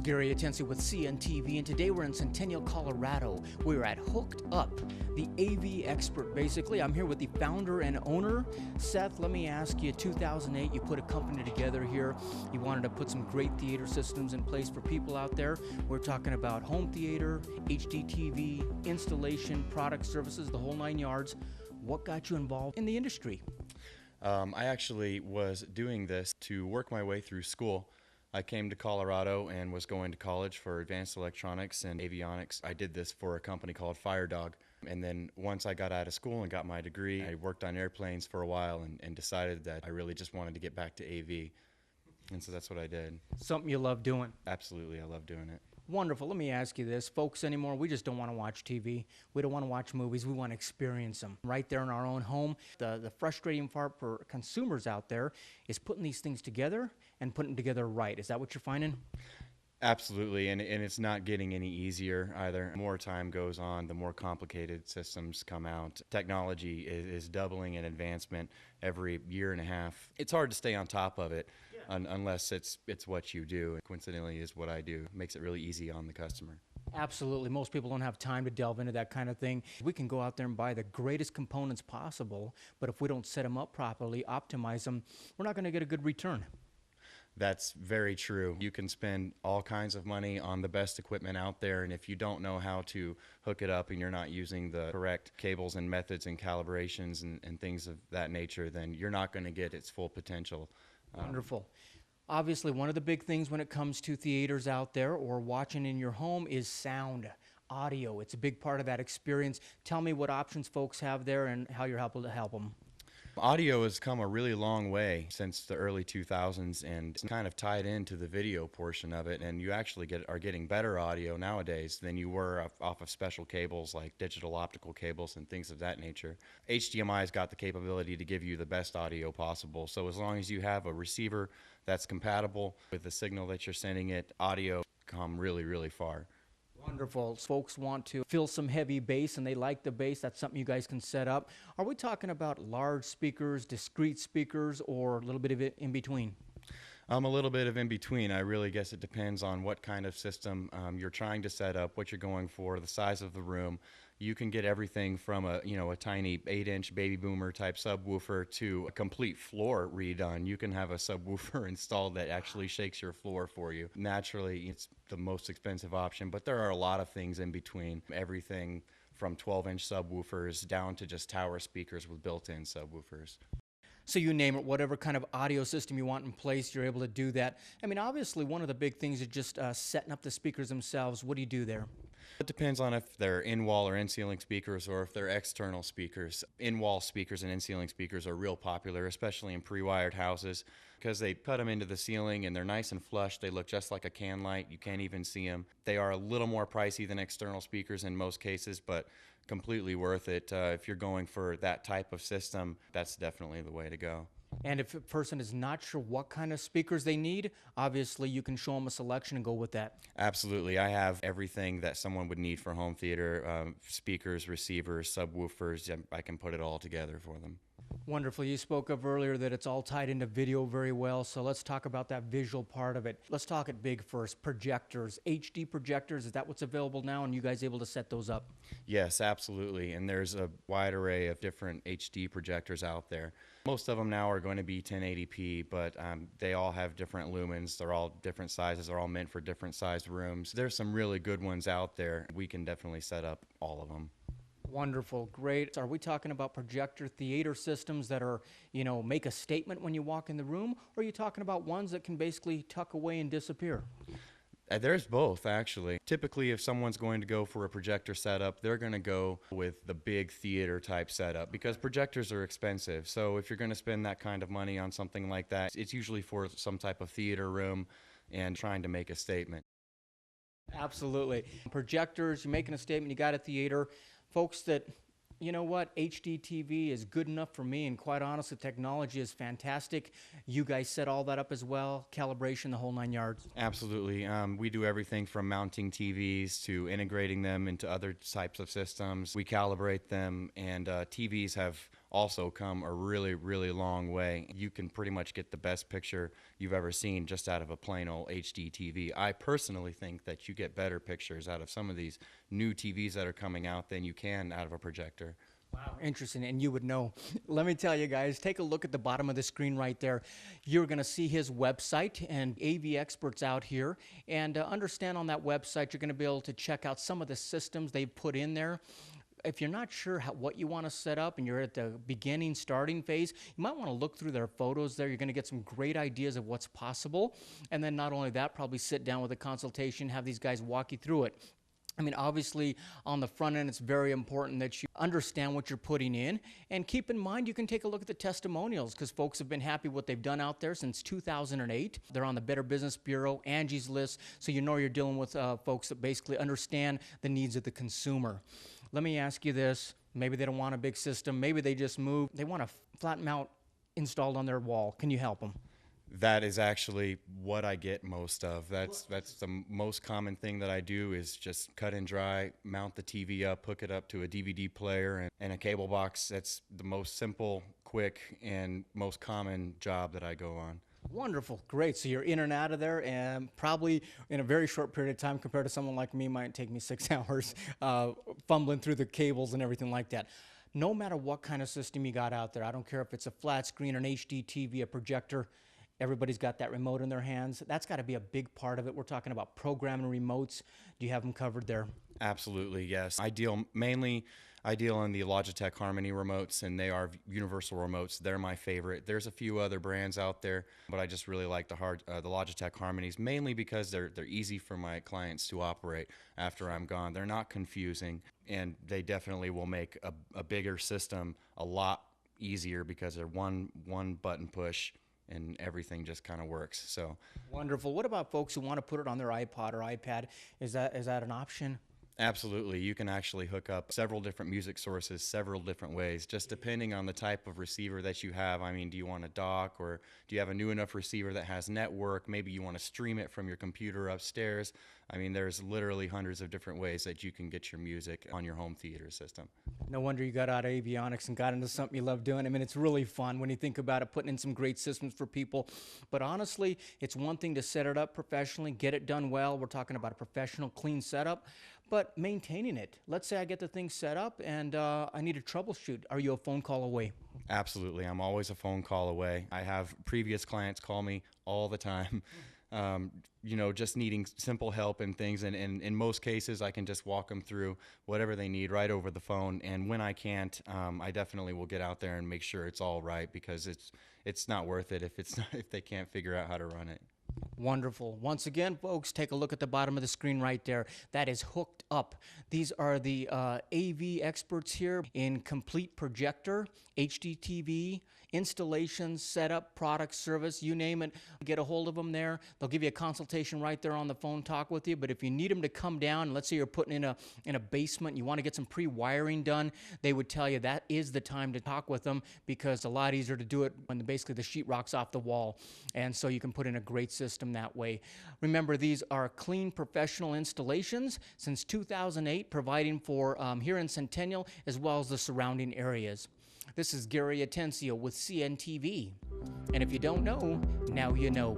Gary Atensi with CNTV, and today we're in Centennial, Colorado. We're at Hooked Up, the AV expert, basically. I'm here with the founder and owner. Seth, let me ask you, 2008, you put a company together here. You wanted to put some great theater systems in place for people out there. We're talking about home theater, HD TV, installation, product services, the whole 9 yards. What got you involved in the industry? I actually was doing this to work my way through school. I came to Colorado and was going to college for advanced electronics and avionics. I did this for a company called Firedog. And then once I got out of school and got my degree, I worked on airplanes for a while and decided that I really just wanted to get back to AV. And so that's what I did. Something you love doing? Absolutely, I love doing it. Wonderful. Let me ask you this. Folks anymore, we just don't want to watch TV. We don't want to watch movies. We want to experience them right there in our own home. The frustrating part for consumers out there is putting these things together and putting them together right. Is that what you're finding? Absolutely, and it's not getting any easier either. The more time goes on, the more complicated systems come out. Technology is doubling in advancement every year and a half. It's hard to stay on top of it unless it's what you do. Coincidentally, is what I do. It makes it really easy on the customer. Absolutely. Most people don't have time to delve into that kind of thing. We can go out there and buy the greatest components possible, but if we don't set them up properly, optimize them, we're not going to get a good return. That's very true. You can spend all kinds of money on the best equipment out there, and if you don't know how to hook it up and you're not using the correct cables and methods and calibrations and things of that nature, then you're not going to get its full potential. Wonderful. Obviously, one of the big things when it comes to theaters out there or watching in your home is sound, audio. It's a big part of that experience. Tell me what options folks have there and how you're able to help them. Audio has come a really long way since the early 2000s, and it's kind of tied into the video portion of it, and you actually are getting better audio nowadays than you were off of special cables like digital optical cables and things of that nature. HDMI's got the capability to give you the best audio possible, so as long as you have a receiver that's compatible with the signal that you're sending it, audio come really, really far. Wonderful. Folks want to feel some heavy bass and they like the bass. That's something you guys can set up. Are we talking about large speakers, discrete speakers, or a little bit of it in between? A little bit of in between. I really guess it depends on what kind of system you're trying to set up, what you're going for, the size of the room. You can get everything from a tiny 8-inch baby boomer type subwoofer to a complete floor redone. You can have a subwoofer installed that actually shakes your floor for you. Naturally, it's the most expensive option, but there are a lot of things in between. Everything from 12-inch subwoofers down to just tower speakers with built-in subwoofers. So you name it, whatever kind of audio system you want in place, you're able to do that. I mean, obviously, one of the big things is just setting up the speakers themselves. What do you do there? It depends on if they're in-wall or in-ceiling speakers or if they're external speakers. In-wall speakers and in-ceiling speakers are real popular, especially in pre-wired houses, because they cut them into the ceiling and they're nice and flush. They look just like a can light. You can't even see them. They are a little more pricey than external speakers in most cases, but completely worth it. If you're going for that type of system, that's definitely the way to go. And if a person is not sure what kind of speakers they need, obviously you can show them a selection and go with that. Absolutely. I have everything that someone would need for home theater, speakers, receivers, subwoofers. I can put it all together for them. Wonderful. You spoke of earlier that it's all tied into video very well, so let's talk about that visual part of it. Let's talk it big first. Projectors, HD projectors, is that what's available now, and you guys able to set those up? Yes, absolutely, and there's a wide array of different HD projectors out there. Most of them now are going to be 1080p, but they all have different lumens. They're all different sizes. They're all meant for different sized rooms. There's some really good ones out there. We can definitely set up all of them. Wonderful, great. Are we talking about projector theater systems that are, make a statement when you walk in the room, or are you talking about ones that can basically tuck away and disappear? There's both, actually. Typically, if someone's going to go for a projector setup, they're going to go with the big theater type setup because projectors are expensive. So if you're going to spend that kind of money on something like that, it's usually for some type of theater room and trying to make a statement. Absolutely. Projectors, you're making a statement, you got a theater. Folks that, you know what, HD TV is good enough for me, and quite honestly, technology is fantastic. You guys set all that up as well, calibration, the whole 9 yards. Absolutely. We do everything from mounting TVs to integrating them into other types of systems. We calibrate them, and TVs have also come a really, really long way. You can pretty much get the best picture you've ever seen just out of a plain old HD TV. I personally think that you get better pictures out of some of these new TVs that are coming out than you can out of a projector. Wow, interesting, and you would know. Let me tell you guys, take a look at the bottom of the screen right there. You're going to see his website and AV experts out here, and understand on that website you're going to be able to check out some of the systems they've put in there. If you're not sure what you want to set up and you're at the beginning, starting phase, you might want to look through their photos there. You're going to get some great ideas of what's possible, and then not only that, probably sit down with a consultation, have these guys walk you through it. I mean, obviously, on the front end, it's very important that you understand what you're putting in. And keep in mind, you can take a look at the testimonials, because folks have been happy with what they've done out there since 2008. They're on the Better Business Bureau, Angie's List, so you know you're dealing with folks that basically understand the needs of the consumer. Let me ask you this. Maybe they don't want a big system. Maybe they just moved. They want a flat mount installed on their wall. Can you help them? That is actually what I get most of. That's the most common thing that I do is just cut and dry, mount the TV up, hook it up to a DVD player and a cable box. That's the most simple, quick, and most common job that I go on. Wonderful, great. So you're in and out of there, and probably in a very short period of time compared to someone like me, might take me 6 hours fumbling through the cables and everything like that. No matter what kind of system you got out there, I don't care if it's a flat screen, an HD TV, a projector, everybody's got that remote in their hands. That's got to be a big part of it. We're talking about programming remotes. Do you have them covered there? Absolutely, yes. I deal in the Logitech Harmony remotes, and they are universal remotes. They're my favorite. There's a few other brands out there, but I just really like the Logitech Harmonies, mainly because they're easy for my clients to operate after I'm gone. They're not confusing, and they definitely will make a bigger system a lot easier because they're one button push, and everything just kind of works. So wonderful. What about folks who want to put it on their iPod or iPad? Is that an option? Absolutely. You can actually hook up several different music sources several different ways, just depending on the type of receiver that you have. I mean, do you want a dock, or do you have a new enough receiver that has network? Maybe you want to stream it from your computer upstairs. I mean, there's literally hundreds of different ways that you can get your music on your home theater system. No wonder you got out of avionics and got into something you love doing. I mean, it's really fun when you think about it, putting in some great systems for people. But honestly, it's one thing to set it up professionally, get it done well. We're talking about a professional, clean setup. But maintaining it. Let's say I get the thing set up and I need to troubleshoot. Are you a phone call away? Absolutely. I'm always a phone call away. I have previous clients call me all the time, just needing simple help and things. And in most cases, I can just walk them through whatever they need right over the phone. And when I can't, I definitely will get out there and make sure it's all right, because it's not worth it if they can't figure out how to run it. Wonderful. Once again, folks, take a look at the bottom of the screen right there. That is Hooked Up. These are the AV experts here in complete projector, HD TV, installations, setup, product, service, you name it. Get a hold of them there. They'll give you a consultation right there on the phone, talk with you. But if you need them to come down, let's say you're putting in a basement, and you want to get some pre-wiring done, they would tell you that is the time to talk with them, because it's a lot easier to do it when basically the sheetrock's off the wall. And so you can put in a great system that way. Remember, these are clean professional installations since 2008, providing for here in Centennial as well as the surrounding areas. This is Gary Atencio with CNTV. And if you don't know, now you know.